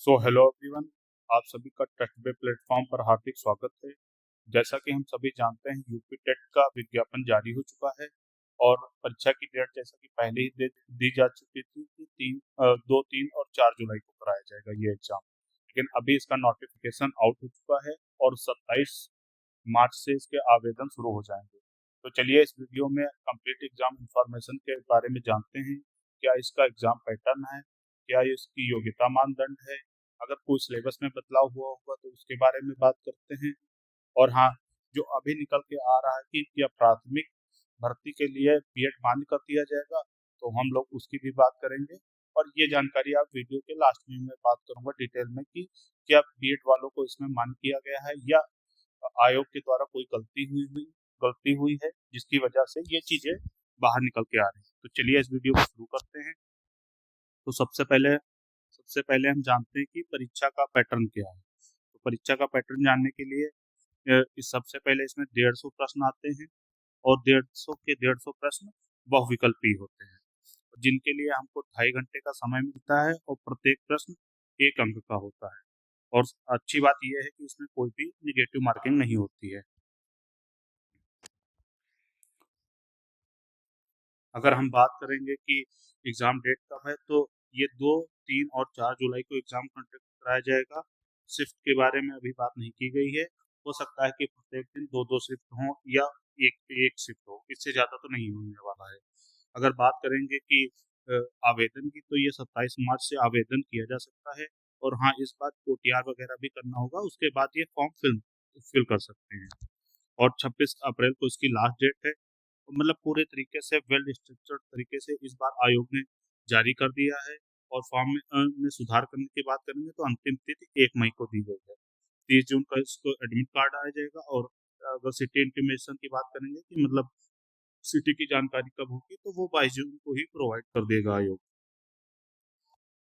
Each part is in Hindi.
Hello everyone. आप सभी का टेटबे प्लेटफॉर्म पर हार्दिक स्वागत है। जैसा कि हम सभी जानते हैं, यूपी टेट का विज्ञापन जारी हो चुका है और परीक्षा की डेट जैसा कि पहले ही दी जा चुकी थी कि 2, 3 और 4 जुलाई को कराया जाएगा ये एग्जाम। लेकिन अभी इसका नोटिफिकेशन आउट हो चुका है और 27 मार्च से इसके आवेदन शुरू हो जाएंगे। तो चलिए इस वीडियो में कंप्लीट एग्जाम इंफॉर्मेशन के बारे में जानते हैं। क्या इसका एग्जाम पैटर्न है, क्या इसकी योग्यता मानदंड है, अगर कोई सिलेबस में बदलाव हुआ होगा तो उसके बारे में बात करते हैं। और हाँ, जो अभी निकल के आ रहा है कि क्या प्राथमिक भर्ती के लिए बीएड मान्य कर दिया जाएगा, तो हम लोग उसकी भी बात करेंगे। और ये जानकारी आप वीडियो के लास्ट में मैं बात करूंगा डिटेल में कि क्या बीएड वालों को इसमें मान्य किया गया है या आयोग के द्वारा कोई गलती हुई है जिसकी वजह से ये चीजें बाहर निकल के आ रही हैं। तो चलिए इस वीडियो को शुरू करते हैं। तो सबसे पहले हम जानते हैं कि परीक्षा का पैटर्न क्या है। तो परीक्षा का पैटर्न जानने के लिए इस सबसे पहले इसमें 150 प्रश्न आते हैं और 150 प्रश्न बहुविकल्पी होते हैं, जिनके लिए हमको 2.5 घंटे का समय मिलता है और प्रत्येक प्रश्न 1 अंक का होता है। और अच्छी बात यह है कि इसमें कोई भी निगेटिव मार्किंग नहीं होती है। अगर हम बात करेंगे कि एग्ज़ाम डेट कब है, तो ये 2, 3 और 4 जुलाई को एग्ज़ाम कंडक्ट कराया जाएगा। शिफ्ट के बारे में अभी बात नहीं की गई है। हो सकता है कि प्रत्येक दिन 2-2 शिफ्ट हों या एक एक शिफ्ट हो, इससे ज़्यादा तो नहीं होने वाला है। अगर बात करेंगे कि अ, आवेदन की, तो ये 27 मार्च से आवेदन किया जा सकता है। और हाँ, इस बार ओटीआर वगैरह भी करना होगा, उसके बाद ये फॉर्म फिल कर सकते हैं। और 26 अप्रैल को इसकी लास्ट डेट है। मतलब पूरे तरीके से वेल स्ट्रक्चर्ड तरीके से इस बार आयोग ने जारी कर दिया है। और फॉर्म में सुधार करने की बात करेंगे तो अंतिम तिथि 1 मई को दी गई है। 30 जून का इसको एडमिट कार्ड आ जाएगा। और अगर सिटी इंटीमेशन की बात करेंगे कि मतलब सिटी की जानकारी कब होगी, तो वो 22 जून को ही प्रोवाइड कर देगा आयोग।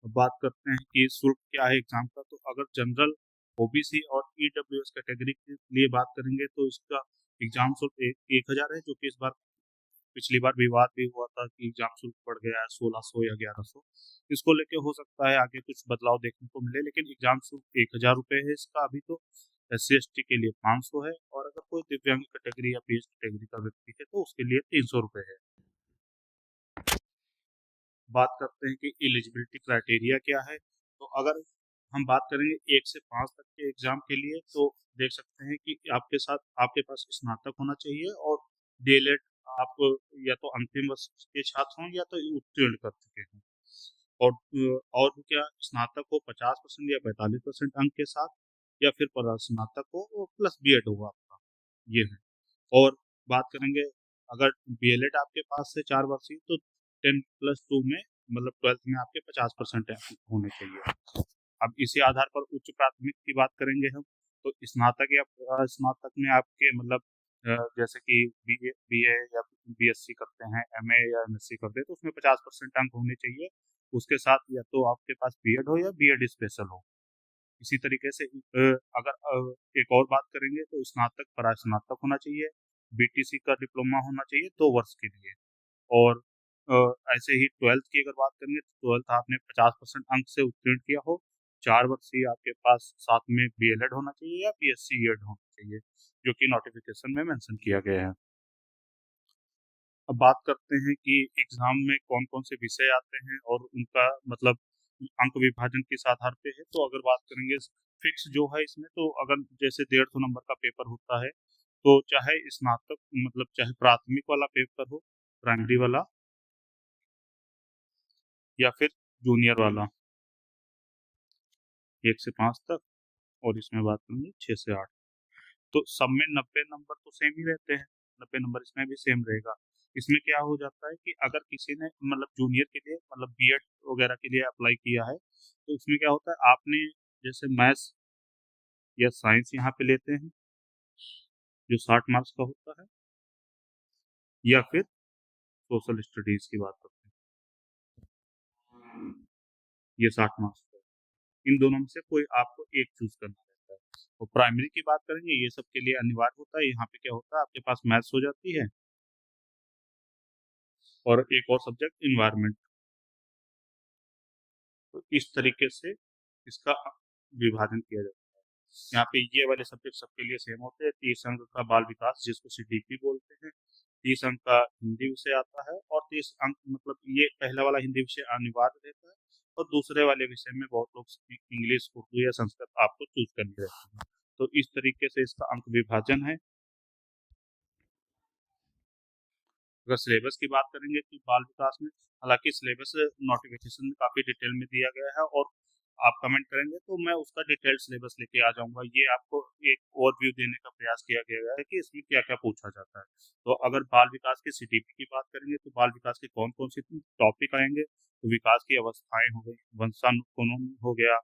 अब बात करते हैं कि शुल्क क्या है एग्जाम का। तो अगर जनरल, ओबीसी और ईडब्ल्यूएस कैटेगरी के लिए बात करेंगे तो इसका एग्जाम शुल्क 1,000 है, जो कि इस बार पिछली बार विवाद भी हुआ था कि एग्जाम शुल्क बढ़ गया है 1600 या 1100। इसको लेके हो सकता है आगे कुछ बदलाव देखने को मिले, लेकिन एग्जाम शुल्क 1,000 रुपये है इसका अभी तो। SC ST के लिए 500 है, और अगर कोई दिव्यांग कैटेगरी या पीएच कैटेगरी का व्यक्ति है तो उसके लिए 300 रुपये है। बात करते हैं कि एलिजिबिलिटी क्राइटेरिया क्या है। तो अगर हम बात करेंगे 1 से 5 तक के एग्जाम के लिए, तो देख सकते हैं कि आपके पास स्नातक होना चाहिए और डीएलएड आप या तो अंतिम वर्ष के छात्र हों या तो उत्तीर्ण कर चुके हों। और और भी क्या, स्नातक हो 50% या 45% अंक के साथ, या फिर स्नातक हो प्लस बीएड होगा आपका, ये है। और बात करेंगे, अगर बीएलएड आपके पास से 4 वर्षीय, तो 10+2 में मतलब 12th में आपके 50% होने चाहिए। अब इसी आधार पर उच्च प्राथमिक की बात करेंगे हम। तो स्नातक या स्नातक में आपके मतलब जैसे कि बीए या बीएससी करते हैं, एमए या एमएससी करते हैं, तो उसमें 50% अंक होने चाहिए। उसके साथ या तो आपके पास बीएड हो या बीएड स्पेशल हो। इसी तरीके से अगर एक और बात करेंगे तो स्नातक परास्नातक होना चाहिए। बीटीसी का डिप्लोमा होना चाहिए 2 वर्ष के लिए। और ऐसे ही 12th की अगर बात करेंगे तो 12th आपने 50% अंक से उत्तीर्ण किया हो। 4 वर्ष ही आपके पास साथ में बीएलएड होना चाहिए या बीएससी एड होना चाहिए, जो कि नोटिफिकेशन में मेंशन किया गया है। अब बात करते हैं कि एग्जाम में कौन कौन से विषय आते हैं और उनका मतलब अंक विभाजन किस आधार पे है। तो अगर बात करेंगे फिक्स जो है इसमें, तो अगर जैसे 150 नंबर का पेपर होता है, तो चाहे स्नातक मतलब चाहे प्राथमिक वाला पेपर हो, प्राइमरी वाला, या फिर जूनियर वाला, 1 से 5 तक। और इसमें बात करेंगे 6 से 8, तो सब में 90 नंबर तो सेम ही रहते हैं। 90 नंबर इसमें भी सेम रहेगा। इसमें क्या हो जाता है कि अगर किसी ने मतलब जूनियर के लिए मतलब बीएड वगैरह के लिए अप्लाई किया है, तो उसमें क्या होता है, आपने जैसे मैथ्स या साइंस यहाँ पे लेते हैं जो 60 मार्क्स का होता है, या फिर सोशल स्टडीज की बात करते हैं, ये 60 मार्क्स का है। इन दोनों में से कोई आपको एक चूज करना रहता है। और प्राइमरी की बात करेंगे, ये सब के लिए अनिवार्य होता है। यहाँ पे क्या होता है, आपके पास मैथ्स हो जाती है और एक और सब्जेक्ट इन्वायरमेंट। तो इस तरीके से इसका विभाजन किया जाता है। यहाँ पे ये वाले सब्जेक्ट सबके लिए सेम होते हैं। 30 अंक का बाल विकास जिसको सीडीपी बोलते हैं, 30 अंक का हिंदी विषय आता है, और 30 अंक मतलब ये पहला वाला हिंदी विषय अनिवार्य रहता है, और दूसरे वाले विषय में बहुत लोग इंग्लिश, उर्दू या संस्कृत आपको चूज करनी रहती है। तो इस तरीके से इसका अंक विभाजन है। अगर सिलेबस की बात करेंगे कि बाल विकास में, हालांकि सिलेबस नोटिफिकेशन में काफ़ी डिटेल में दिया गया है, और आप कमेंट करेंगे तो मैं उसका डिटेल सिलेबस लेके आ जाऊंगा। ये आपको एक ओवरव्यू देने का प्रयास किया गया है कि इसमें क्या क्या पूछा जाता है। तो अगर बाल विकास के सीटीपी की बात करेंगे तो बाल विकास के कौन कौन से टॉपिक आएंगे, तो विकास की अवस्थाएं हो गई, वंशानुक्रमण हो गया,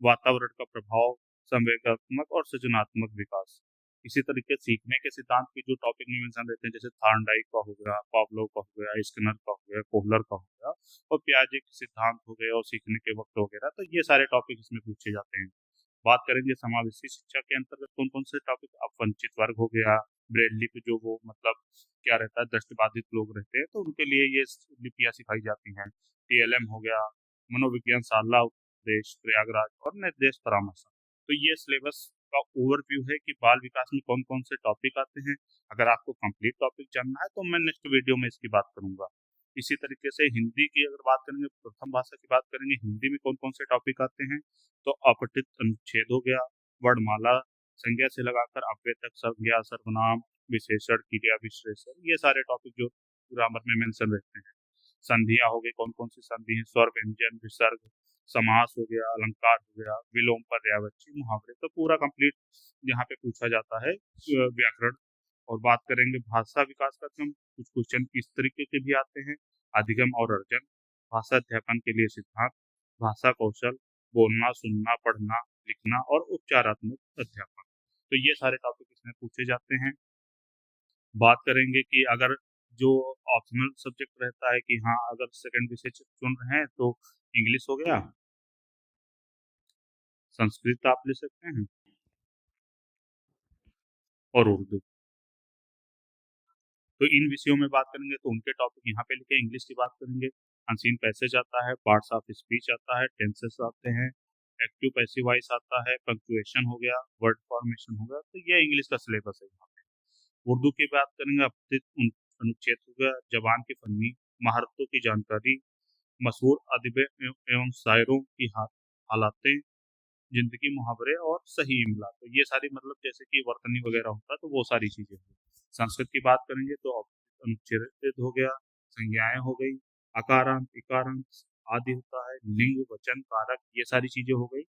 वातावरण का प्रभाव, संवेगात्मक और सृजनात्मक विकास। इसी तरीके सीखने के सिद्धांत के जो टॉपिक में मेंशन रहते हैं, जैसे थार्नडाइक का हो गया, पावलोव का हो गया, स्किनर का हो गया, कोहलर का हो गया, और पियाजे के सिद्धांत हो गए, और सीखने के वक्त वगैरह, तो ये सारे टॉपिक इसमें पूछे जाते हैं। बात करेंगे समावेशी शिक्षा के अंतर्गत कौन कौन से टॉपिक, अब वंचित वर्ग हो गया, ब्रेल लिपि, जो वो मतलब क्या रहता है, दृष्टिबाधित लोग रहते हैं तो उनके लिए ये लिपियाँ सिखाई जाती हैं। टीएलएम हो गया, मनोविज्ञान शाला उपदेश प्रयागराज, और निर्देश परामर्श। तो ये सिलेबस का ओवरव्यू है कि बाल विकास में कौन कौन से टॉपिक आते हैं। अगर आपको कंप्लीट टॉपिक जानना है तो मैं नेक्स्ट वीडियो में इसकी बात करूंगा। इसी तरीके से हिंदी की अगर बात करेंगे, प्रथम भाषा की बात करेंगे, हिंदी में कौन कौन से टॉपिक आते हैं, तो अपठित अनुच्छेद हो गया, वर्णमाला, संज्ञा से लगाकर अव्यय तक, संज्ञा, सर्वनाम, विशेषण, क्रिया विशेषण, ये सारे टॉपिक जो ग्रामर में मेंशन रहते हैं। संधियां हो गई, कौन कौन सी संधि है, स्वर, व्यंजन, विसर्ग, समास हो गया, अलंकार हो गया, विलोम, पर्यायवाची, मुहावरे, तो पूरा कंप्लीट यहाँ पे पूछा जाता है। व्याकरण। और बात करेंगे भाषा विकास का क्रम, कुछ क्वेश्चन इस तरीके के भी आते हैं, अधिगम और अर्जन, भाषा अध्यापन के लिए सिद्धांत, भाषा कौशल, बोलना, सुनना, पढ़ना, लिखना, और उपचारात्मक अध्यापन। तो ये सारे टॉपिक इसमें पूछे जाते हैं। बात करेंगे कि अगर जो ऑप्शनल सब्जेक्ट रहता है कि हाँ, अगर सेकंड विषय चुन रहे हैं तो इंग्लिश हो गया, संस्कृत आप ले सकते हैं, और उर्दू। तो इन विषयों में बात करेंगे तो उनके टॉपिक यहाँ पे लिखे। इंग्लिश की बात करेंगे, अनसीन पैसेज आता है, पार्ट्स ऑफ स्पीच आता है, टेंसेस आते हैं, एक्टिव पैसिव वॉइस आता है, पंक्चुएशन हो गया, वर्ड फॉर्मेशन हो गया। तो ये इंग्लिश का सिलेबस है यहाँ पे। उर्दू की बात करेंगे, अपठित अनुच्छेद हो गया, जबान की फन्नी, महारतों की जानकारी, मशहूर अदब एवं शायरों की हालातें, जिंदगी, मुहावरे, और सही इमला। तो ये सारी मतलब जैसे कि वर्तनी वगैरह होता है तो वो सारी चीजें हो। संस्कृत की बात करेंगे तो अनुच्छेद हो गया, संज्ञाएं हो गई, अकारांत, इकारांत आदि होता है, लिंग, वचन, कारक, ये सारी चीजें हो गई,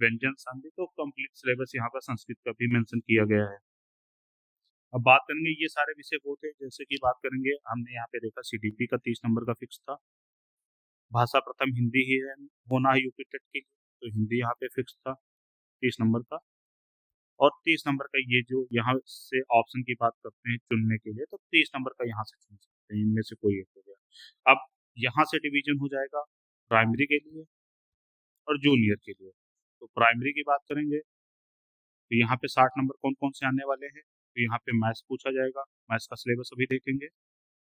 व्यंजन, संधि। तो कंप्लीट सिलेबस यहाँ पर संस्कृत का भी मेंशन किया गया है। अब बात करेंगे, ये सारे विषय वो थे, जैसे कि बात करेंगे, हमने यहाँ पे देखा सीडीपी का 30 नंबर का फिक्स था, भाषा प्रथम हिंदी ही है, होना है यूपी टेट के लिए, तो हिंदी यहाँ पे फिक्स था 30 नंबर का। और 30 नंबर का ये जो यहाँ से ऑप्शन की बात करते हैं चुनने के लिए, तो 30 नंबर का यहाँ से चुन सकते हैं, इनमें से कोई एक हो गया। अब यहाँ से डिवीजन हो जाएगा प्राइमरी के लिए और जूनियर के लिए। तो प्राइमरी की बात करेंगे तो यहाँ पे 60 नंबर कौन कौन से आने वाले हैं, तो यहाँ पे मैथ्स पूछा जाएगा, मैथ्स का सिलेबस अभी देखेंगे,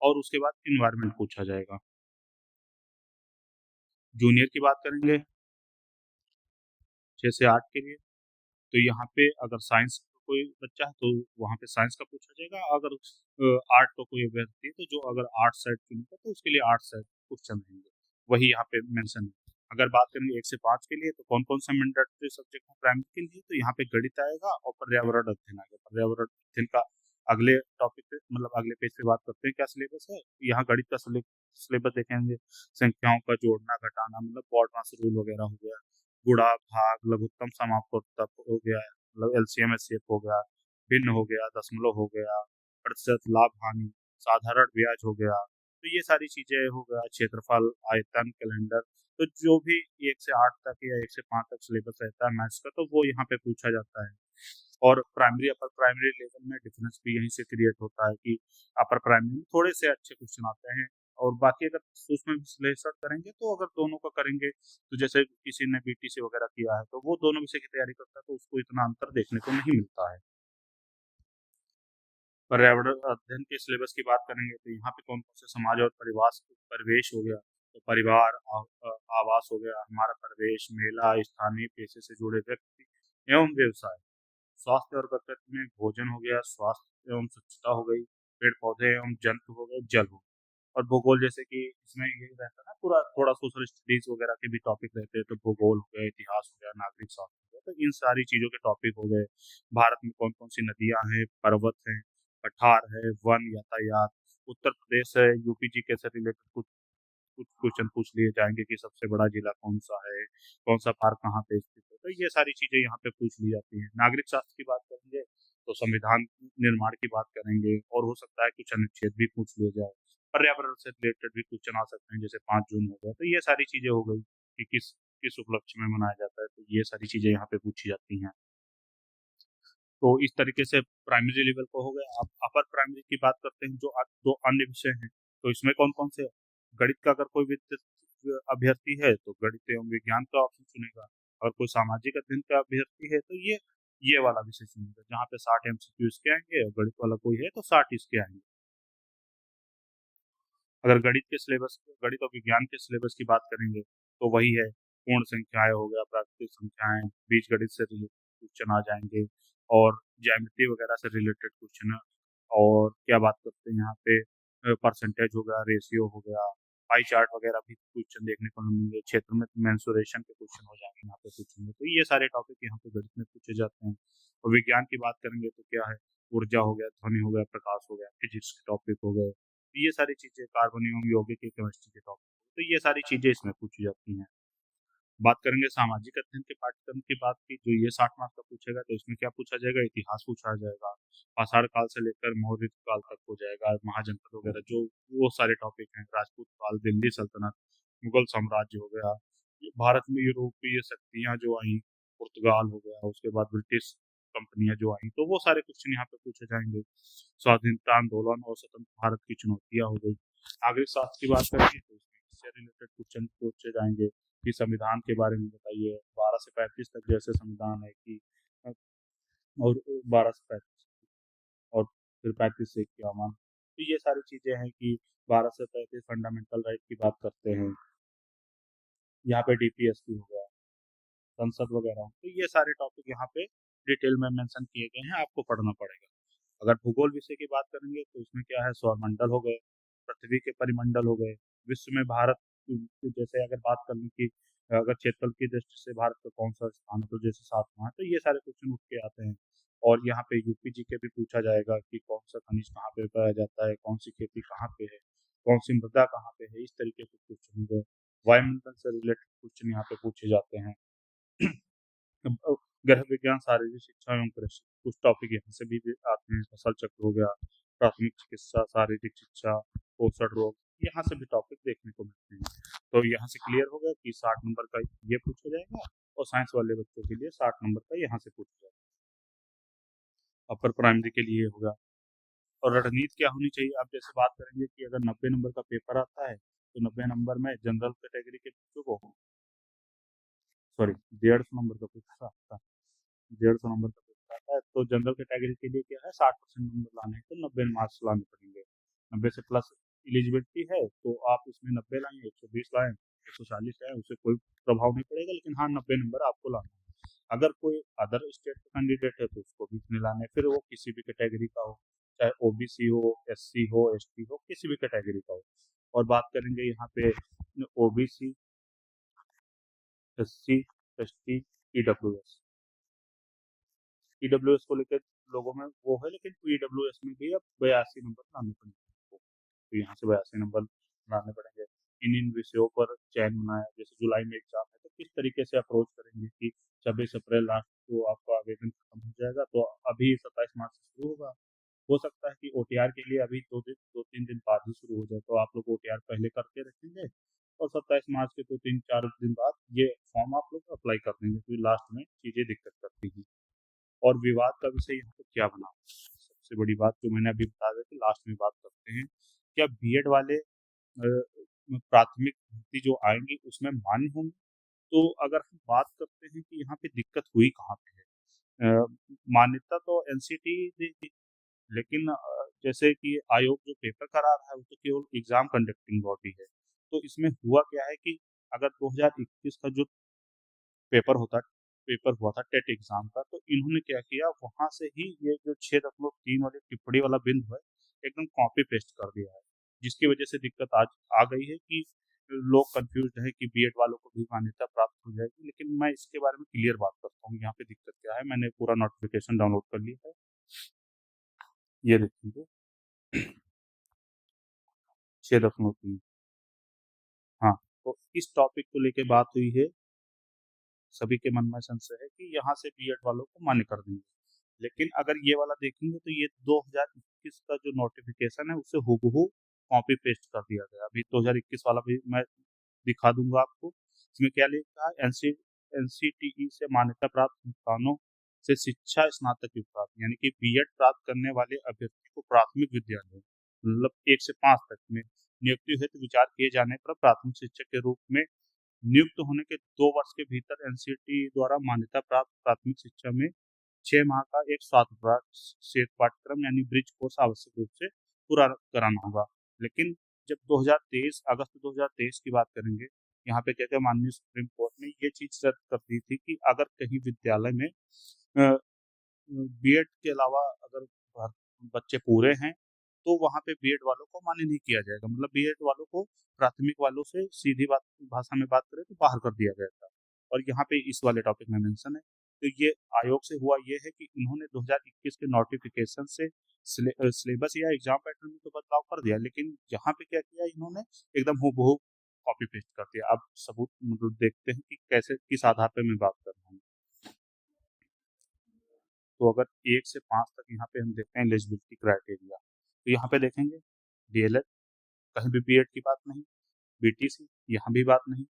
और उसके बाद इन्वायरमेंट पूछा जाएगा। जूनियर की बात करेंगे 6 से 8 के लिए, तो यहाँ पे अगर साइंस का कोई बच्चा है तो वहाँ पे साइंस का पूछा जाएगा, अगर आर्ट का कोई अभ्यर्थी है तो जो अगर आर्ट साइड चुनेगा तो उसके लिए आर्ट साइड क्वेश्चन रहेंगे, वही यहाँ पे मेंशन है। अगर बात करेंगे 1 से 5 के लिए, तो कौन कौन सा मैंडेटरी सब्जेक्ट है प्राइमरी के लिए, तो यहाँ पे गणित आएगा और पर्यावरण अध्ययन आएगा। पर्यावरण अध्ययन का अगले टॉपिक पे मतलब अगले पेज पे बात करते हैं क्या सिलेबस है। यहाँ गणित का सिलेबस देखेंगे, संख्याओं का जोड़ना, घटाना, मतलब क्वाड्रेंट्स रूल वगैरह हो गया, गुणा, भाग, लघुत्तम, समापवर्तक हो गया, मतलब एलसीएम एचसीएफ हो गया, भिन्न हो गया, दशमलव हो गया, प्रतिशत, लाभ हानि, साधारण ब्याज हो गया। तो ये सारी चीजें हो गया, क्षेत्रफल, आयतन, कैलेंडर। तो जो भी 1 से 8 तक या 1 से 5 तक सिलेबस रहता है मैथ्स का, तो वो यहाँ पे पूछा जाता है। और प्राइमरी अपर प्राइमरी लेवल में डिफरेंस भी यहीं से क्रिएट होता है कि अपर प्राइमरी में थोड़े से अच्छे क्वेश्चन आते हैं, और बाकी अगर उसमें विश्लेषण करेंगे तो अगर दोनों का करेंगे, तो जैसे किसी ने बीटीसी वगैरह किया है तो वो दोनों विषय की तैयारी करता है तो उसको इतना अंतर देखने को नहीं मिलता है। पर्यावरण अध्ययन के सिलेबस की बात करेंगे तो यहाँ पे कौन कौन से समाज और परिवेश हो गया, तो परिवार, आवास हो गया, हमारा प्रवेश, मेला, स्थानीय पेशे से जुड़े व्यक्ति एवं व्यवसाय, स्वास्थ्य और प्रकृति में भोजन हो गया, स्वास्थ्य एवं स्वच्छता हो गई, पेड़ पौधे एवं जंतु हो गए, जल हो गया। और भूगोल जैसे कि इसमें ये रहता है ना, पूरा थोड़ा सोशल स्टडीज वगैरह के भी टॉपिक रहते हैं, तो भूगोल हो गया, इतिहास हो गया, नागरिक शास्त्र हो गया, तो इन सारी चीजों के टॉपिक हो गए। भारत में कौन कौन सी नदियां हैं, पर्वत हैं, पठार है, वन, यातायात, उत्तर प्रदेश है, यूपी जी के से रिलेटेड कुछ कुछ क्वेश्चन पूछ लिए जाएंगे कि सबसे बड़ा जिला कौन सा है, कौन सा पार्क कहाँ पे स्थित है, तो ये सारी चीजें यहाँ पे पूछ ली जाती हैं। नागरिक शास्त्र की बात करेंगे तो संविधान निर्माण की बात करेंगे, और हो सकता है कुछ अनुच्छेद भी पूछ लिए जाए। पर्यावरण से रिलेटेड भी क्वेश्चन आ सकते हैं, जैसे 5 जून हो गया, तो ये सारी चीजें हो गई कि किस किस उपलक्ष्य में मनाया जाता है, तो ये सारी चीजें यहाँ पे पूछी जाती हैं। तो इस तरीके से प्राइमरी लेवल को हो गया। अब अपर प्राइमरी की बात करते हैं, जो दो अन्य विषय हैं, तो इसमें कौन कौन से? गणित का अगर कोई अभ्यर्थी है तो गणित एवं विज्ञान का ऑप्शन चुनेगा। और कोई सामाजिक अध्ययन का अभ्यर्थी है तो ये वाला विषय चुनेगा, जहाँ पे 60 MCQ इसके आएंगे, और गणित वाला कोई है तो 60 इसके आएंगे। अगर गणित और विज्ञान के सिलेबस की बात करेंगे तो वही है, पूर्ण संख्याएं हो गया, प्राकृतिक संख्याएं, बीजगणित से रिलेटेड क्वेश्चन आ जाएंगे, और ज्यामिति वगैरह से रिलेटेड क्वेश्चन। और क्या बात करते हैं यहाँ पे, परसेंटेज हो गया, रेशियो हो गया, पाई चार्ट वगैरह भी क्वेश्चन देखने को मिलेंगे। क्षेत्र में मेंसुरेशन के क्वेश्चन हो जाएंगे यहाँ पे पूछेंगे, तो ये सारे टॉपिक यहाँ पे गणित में पूछे जाते हैं। और विज्ञान की बात करेंगे तो क्या है, ऊर्जा हो गया, ध्वनि हो गया, प्रकाश हो गया, फिजिक्स के टॉपिक हो गए, तो ये सारी चीजें, कार्बन एवं यौगिक की केमिस्ट्री के टॉपिक, तो ये सारी चीजें इसमें पूछी जाती हैं। बात करेंगे सामाजिक अध्ययन के पाठ्यक्रम की बात की, जो ये 60 मार्क्स का पूछेगा, तो इसमें क्या पूछा जाएगा, इतिहास पूछा जाएगा, पाषाण काल से लेकर मौर्य काल तक हो जाएगा, महाजनपद वगैरह जो वो सारे टॉपिक हैं, राजपूत काल, दिल्ली सल्तनत, मुगल साम्राज्य हो गया, ये भारत में यूरोपीय शक्तियां जो आई, पुर्तगाल हो गया, उसके बाद ब्रिटिश कंपनियां जो आई, तो वो सारे क्वेश्चन यहाँ पे पूछे जाएंगे। स्वाधीनता आंदोलन और स्वतंत्र भारत की चुनौतियां हो गई। नागरिक शास्त्र की बात करेंगे तो इसमें इससे रिलेटेड क्वेश्चन पूछे जाएंगे कि संविधान के बारे में बताइए, 12 से 35 तक जैसे संविधान है कि, और 12 से 35, और फिर 35 से 51, तो ये सारी चीजें हैं कि 12 से 35 फंडामेंटल राइट की बात करते हैं। यहाँ पे DPSP हो गया, संसद वगैरह, तो ये सारे टॉपिक यहाँ पे डिटेल में मेंशन किए गए हैं, आपको पढ़ना पड़ेगा। अगर भूगोल विषय की बात करेंगे तो इसमें क्या है, सौरमंडल हो गए, पृथ्वी के परिमंडल हो गए, विश्व में भारत जैसे अगर बात करें कि अगर क्षेत्रफल की दृष्टि से भारत का कौन सा स्थान है, तो जैसे 7वां है, तो ये सारे क्वेश्चन उठ के आते हैं। और यहाँ पे यूपी जी के भी पूछा जाएगा कि कौन सा खनिज कहाँ पे पाया जाता है, कौन सी खेती कहाँ पे है, कौन सी मृदा कहाँ पे है, इस तरीके के क्वेश्चन हो गए। वायुमंडल से रिलेटेड क्वेश्चन यहाँ पे पूछे जाते हैं। गृह विज्ञान, शारीरिक शिक्षा एवं कृषि, कुछ टॉपिक यहाँ से भी आते हैं। फसल चक्र हो गया, प्राथमिक चिकित्सा, शारीरिक शिक्षा, पोषण रोग, यहाँ से भी टॉपिक देखने को मिलते हैं। तो यहाँ से क्लियर हो गया कि 60 नंबर का ये पूछा जाएगा, और साइंस वाले बच्चों के लिए 60 नंबर का यहाँ से पूछा जाएगा। अपर प्राइमरी के लिए होगा। और रणनीति क्या होनी चाहिए, आप जैसे बात करेंगे कि अगर 90 नंबर का पेपर आता है तो 90 नंबर में जनरल कैटेगरी के बच्चों को, सॉरी, 150 नंबर का पेपर आता है, 150 नंबर का पेपर आता है, तो जनरल कैटेगरी के लिए क्या है, 60% नंबर लाने हैं, तो 90 मार्क्स लाने पड़ेंगे। 90 से प्लस एलिजिबिलिटी है तो आप इसमें 90 लाएं, 120 लाएं, 140 लाएं, उससे कोई प्रभाव नहीं पड़ेगा, लेकिन हाँ 90 नंबर आपको लाना है। अगर कोई अदर स्टेट का कैंडिडेट है तो उसको भी इतने लाने, फिर वो किसी भी कैटेगरी का हो, चाहे OBC हो, SC हो, ST हो, किसी भी कैटेगरी का हो। और बात करेंगे यहाँ पे OBC, SC, ST, EWS, EWS को लेकर लोगों में वो है, लेकिन EWS में भी अब 82 नंबर लाने पड़ेंगे आपको, तो यहाँ से 82 नंबर लाने पड़ेंगे। इन इन विषयों पर चयन बनाया, जैसे जुलाई में एग्जाम है तो किस तरीके से अप्रोच करेंगे कि 26 अप्रैल लास्ट को आपका आवेदन खत्म हो जाएगा, तो अभी 27 मार्च से शुरू होगा। हो सकता है कि OTR के लिए अभी 2-3 दिन बाद ही शुरू हो जाए, तो आप लोग OTR पहले करके रखेंगे, और 27 मार्च के 2-3-4 दिन बाद ये फॉर्म आप लोग अप्लाई कर देंगे, फिर लास्ट में चीजें दिक्कत करती हैं। और विवाद का विषय यहाँ पे क्या बना, सबसे बड़ी बात जो मैंने अभी बता दिया कि लास्ट में बात करते हैं, क्या बीएड वाले प्राथमिक भर्ती जो आएंगी उसमें मान्य होंगे। तो अगर हम बात करते हैं कि यहाँ पे दिक्कत हुई कहाँ पे है, मान्यता तो एनसीटी देगी, लेकिन जैसे कि आयोग जो पेपर करा रहा है वो तो केवल एग्जाम कंडक्टिंग बॉडी है, तो इसमें हुआ क्या है कि अगर 2021 का जो पेपर हुआ था टेट एग्जाम का, तो इन्होंने क्या किया, वहां से ही ये जो 6.3 वाली टिप्पणी वाला बिंदु है एकदम कॉपी पेस्ट कर दिया है, जिसकी वजह से दिक्कत आज आ गई है कि लोग कंफ्यूज है कि बीएड वालों को भी मान्यता प्राप्त हो जाएगी। लेकिन मैं इसके बारे में क्लियर बात करता हूँ, यहाँ पे दिक्कत क्या है। मैंने पूरा नोटिफिकेशन डाउनलोड कर लिया है, ये देखेंगे 6.3। हाँ, तो इस टॉपिक को लेके बात हुई है, सभी के मन में संशय है कि यहाँ से बीएड वालों को मान्य कर देंगे। लेकिन अगर ये वाला देखेंगे तो ये 2021 का जो नोटिफिकेशन है उसे हूबहू कॉपी पेस्ट कर दिया गया। अभी 2021 वाला भी मैं दिखा दूंगा आपको। इसमें क्या लिखा है, एनसीटीई से मान्यता प्राप्त संस्थानों से शिक्षा स्नातक की प्राप्त, यानी कि बीएड प्राप्त करने वाले अभ्यर्थी को प्राथमिक विद्यालय मतलब 1 से 5 तक में नियुक्ति हेतु विचार किए जाने पर प्राथमिक शिक्षक के रूप में नियुक्त होने के 2 वर्ष के भीतर एनसीटीई द्वारा मान्यता प्राप्त प्राथमिक शिक्षा में 6 माह का एक स्वायत्त पाठ्यक्रम यानी ब्रिज कोर्स आवश्यक रूप से पूरा कराना होगा। लेकिन जब 2023 अगस्त 2023 की बात करेंगे, यहाँ पे क्या क्या माननीय सुप्रीम कोर्ट ने ये चीज रद्द कर दी थी कि अगर कहीं विद्यालय में बीएड के अलावा अगर बच्चे पूरे हैं तो वहाँ पे बीएड वालों को मान्य नहीं किया जाएगा। मतलब बीएड वालों को प्राथमिक वालों से सीधी बात भाषा में बात करें तो बाहर कर दिया गया था। और यहाँ पे इस वाले टॉपिक में मेंशन है। तो ये आयोग से हुआ ये है कि इन्होंने 2021 के नोटिफिकेशन से सिलेबस या एग्जाम पैटर्न में तो बदलाव कर दिया, लेकिन यहाँ पे क्या किया इन्होंने, एकदम हूबहू कॉपी पेस्ट कर दिया। अब सबूत मतलब देखते हैं कि कैसे किस आधार पे मैं बात कर रहा हूँ। तो अगर 1 से 5 तक यहाँ पे हम देखते हैं एलिजिबिलिटी क्राइटेरिया, तो यहाँ पे देखेंगे डीएलएड, कहीं भी बीएड की बात नहीं, बीटीसी यहाँ भी बात नहीं,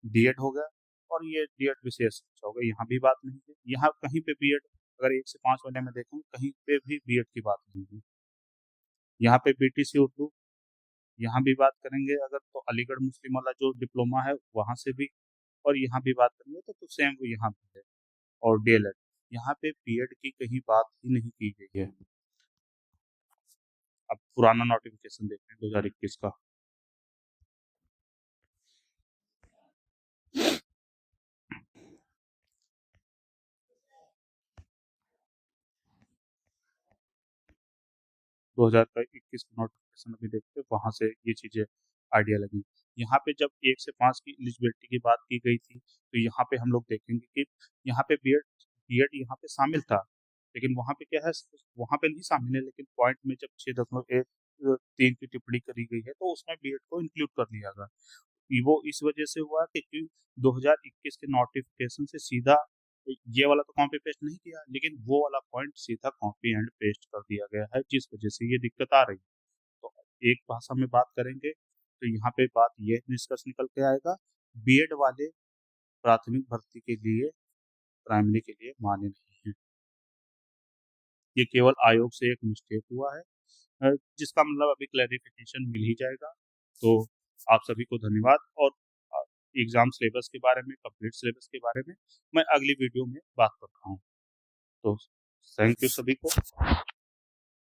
डीएड हो गया, और ये डीएड विशेष शिक्षा हो गया, यहाँ भी बात नहीं है। यहाँ कहीं पे बीएड अगर 1 से 5 वाले में देखेंगे कहीं पे भी बीएड की बात नहीं है। यहाँ पे बीटीसी उर्दू, यहाँ भी बात करेंगे अगर तो अलीगढ़ मुस्लिम वाला जो डिप्लोमा है वहाँ से भी, और यहाँ भी बात करेंगे तो सेम वो यहाँ पे है। और डीएलएड, यहाँ पे बीएड की कहीं बात ही नहीं की गई है। अब पुराना नोटिफिकेशन देखते हैं 2021 का। दो हजार का 21 का नोटिफिकेशन अभी देखते हैं, वहां से ये चीजें आइडिया लगी। यहाँ पे जब 1 से 5 की एलिजिबिलिटी की बात की गई थी, तो यहाँ पे हम लोग देखेंगे कि यहाँ पे बीएड बीएड यहाँ पे शामिल था, लेकिन वहाँ पे क्या है, वहाँ पे नहीं शामिल है, लेकिन पॉइंट में जब 6.13 की टिप्पणी करी गई है तो उसमें बीएड को इंक्लूड कर लिया गया। वो इस वजह से हुआ कि 2021 के नोटिफिकेशन से सीधा ये वाला तो कॉपी पेस्ट नहीं किया, लेकिन वो वाला पॉइंट सीधा कॉपी एंड पेस्ट कर दिया गया है, जिस वजह से ये दिक्कत आ रही है। तो एक भाषा में बात करेंगे तो यहाँ पे बात ये निष्कर्ष निकल के आएगा, बीएड वाले प्राथमिक भर्ती के लिए प्राइमरी के लिए मान्य नहीं है। ये केवल आयोग से एक मिस्टेक हुआ है, जिसका मतलब अभी क्लैरिफिकेशन मिल ही जाएगा। तो आप सभी को धन्यवाद। और एग्जाम सिलेबस के बारे में, कंप्लीट सिलेबस के बारे में मैं अगली वीडियो में बात कर रहा हूँ। तो थैंक यू सभी को।